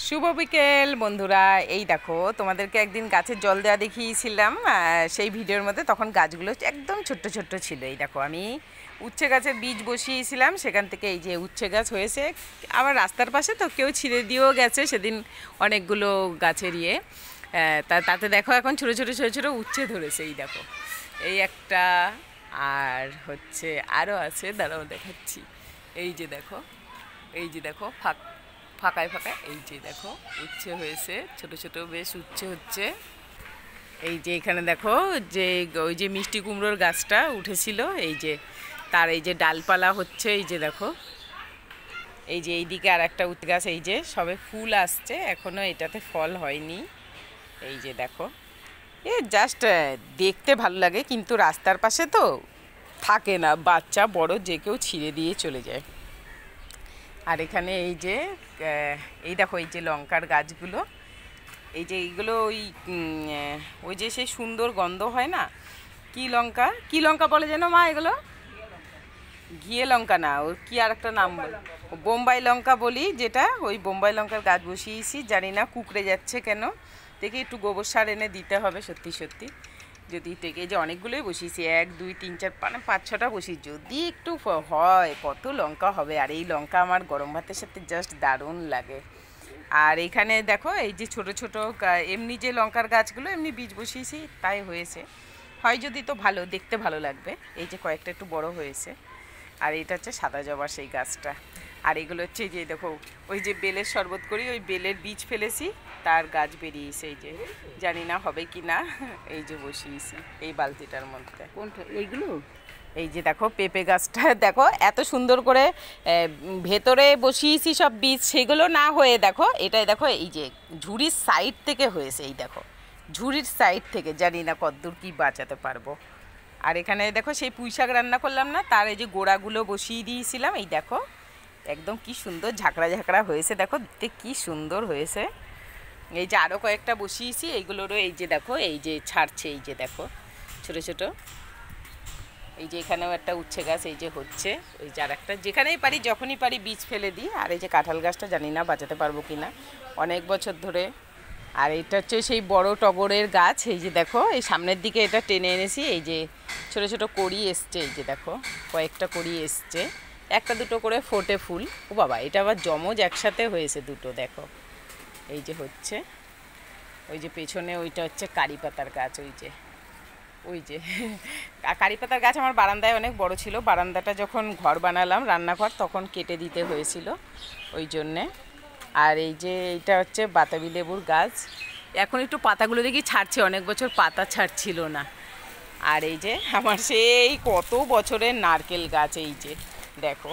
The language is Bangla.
শুভ বিকেল বন্ধুরা। এই দেখো, তোমাদেরকে একদিন গাছের জল দেওয়া দেখিয়েছিলাম সেই ভিডিওর মধ্যে। তখন গাছগুলো একদম ছোট্ট ছোট্ট ছিল। এই দেখো, আমি উচ্ছে গাছের বীজ বসিয়েছিলাম, সেখান থেকে এই যে উচ্ছে গাছ হয়েছে। আবার রাস্তার পাশে তো কেউ ছিঁড়ে দিয়েও গেছে সেদিন অনেকগুলো গাছের তাতে দেখো এখন ছোটো ছোটো ছোটো ছোটো উচ্ছে ধরেছে। এই দেখো, এই একটা, আর হচ্ছে আরও আছে, দাঁড়াও দেখাচ্ছি। এই যে দেখো, এই যে দেখো, ফাঁকায় ফাঁকায় এই যে দেখো উচ্ছে হয়েছে, ছোট ছোট বেশ উচ্ছে হচ্ছে। এই যে এখানে দেখো, যে ওই যে মিষ্টি কুমড়োর গাছটা উঠেছিল, এই যে তার এই যে ডালপালা হচ্ছে। এই যে দেখো, এই যে এইদিকে আর একটা উচ্ছে গাছ, এই যে সবে ফুল আসছে, এখনো এটাতে ফল হয়নি। এই যে দেখো, জাস্ট দেখতে ভালো লাগে, কিন্তু রাস্তার পাশে তো থাকে না, বাচ্চা বড় যে কেউ ছিঁড়ে দিয়ে চলে যায়। আর এখানে এই যে এই দেখো, এই যে লঙ্কার গাছগুলো, এই যে এইগুলো ওই যে সেই সুন্দর গন্ধ হয় না, কি লঙ্কা বলে যেন মা এগুলো? ঘিয়ে লঙ্কা না, ওর কি আর একটা নাম বলে, বোম্বাই লঙ্কা বলি যেটা, ওই বোম্বাই লঙ্কার গাছ বসিয়েছি। জানি না কুকড়ে যাচ্ছে কেন, দেখি একটু গোবর সার এনে দিতে হবে সত্যি সত্যি। যদি থেকে যে অনেকগুলোই বসিয়েছি, 1 2 3 4 মানে 5-6টা বসিয়েছি, যদি একটু হয় কত লঙ্কা হবে। আর এই লঙ্কা আমার গরম ভাতের সাথে জাস্ট দারুণ লাগে। আর এখানে দেখো, এই যে ছোট ছোট এমনি যে লঙ্কার গাছগুলো এমনি বীজ বসিয়েছি, তাই হয়েছে। হয় যদি তো ভালো, দেখতে ভালো লাগবে। এই যে কয়েকটা একটু বড় হয়েছে। আর এটা হচ্ছে সাদা জবা সেই গাছটা। আর এগুলো হচ্ছে যে দেখো, ওই যে বেলের শরবত করি, ওই বেলের বীজ ফেলেছি, তার গাছ বেরিয়েছে। এই যে জানি না হবে কি না, এই যে বসিয়েছি এই বালতিটার মধ্যে। কোনটা এইগুলো? এই যে দেখো পেঁপে গাছটা দেখো, এত সুন্দর করে ভেতরে বসিয়েছি সব বীজ, সেগুলো না হয়ে দেখো এটাই দেখো, এই যে ঝুড়ির সাইড থেকে হয়েছে। এই দেখো, ঝুড়ির সাইড থেকে জানি না কতদূর কি বাঁচাতে পারবো। আর এখানে দেখো সেই পুঁই শাক রান্না করলাম না, তার এই যে গোড়াগুলো বসিয়ে দিয়েছিলাম। এই দেখো একদম কি সুন্দর ঝাঁকড়া ঝাঁকড়া হয়েছে, দেখো দেখতে কি সুন্দর হয়েছে। এই যে আরও কয়েকটা বসিয়েছি, এইগুলোরও এই যে দেখো, এই যে ছাড়ছে, এই যে দেখো ছোটো ছোটো। এই যে এখানেও একটা উচ্ছে গাছ এই যে হচ্ছে। ওই যে আর একটা, যেখানেই পারি যখনই পারি বীজ ফেলে দিই। আর এই যে কাঁঠাল গাছটা জানি না বাঁচাতে পারবো কি না, অনেক বছর ধরে। আর এটা হচ্ছে সেই বড় টগরের গাছ। এই যে দেখো, এই সামনের দিকে এটা টেনে এনেছি, এই যে ছোটো ছোটো কড়ি এসছে। এই যে দেখো কয়েকটা কড়ি এসছে, একটা দুটো করে ফোটে ফুল। ও বাবা, এটা আবার জমজ একসাথে হয়েছে দুটো, দেখো এই যে হচ্ছে। ওই যে পেছনে ওইটা হচ্ছে কারি পাতার গাছ, ওই যে কারি পাতার গাছ আমার বারান্দায় অনেক বড় ছিল। বারান্দাটা যখন ঘর বানালাম, রান্নাঘর, তখন কেটে দিতে হয়েছিল ওই জন্যে। আর এই যে এইটা হচ্ছে বাতাবি লেবুর গাছ, এখন একটু পাতাগুলো দেখি ছাড়ছে, অনেক বছর পাতা ছাড়ছিল না। আর এই যে আমার সেই কত বছরের নারকেল গাছ, এই যে দেখো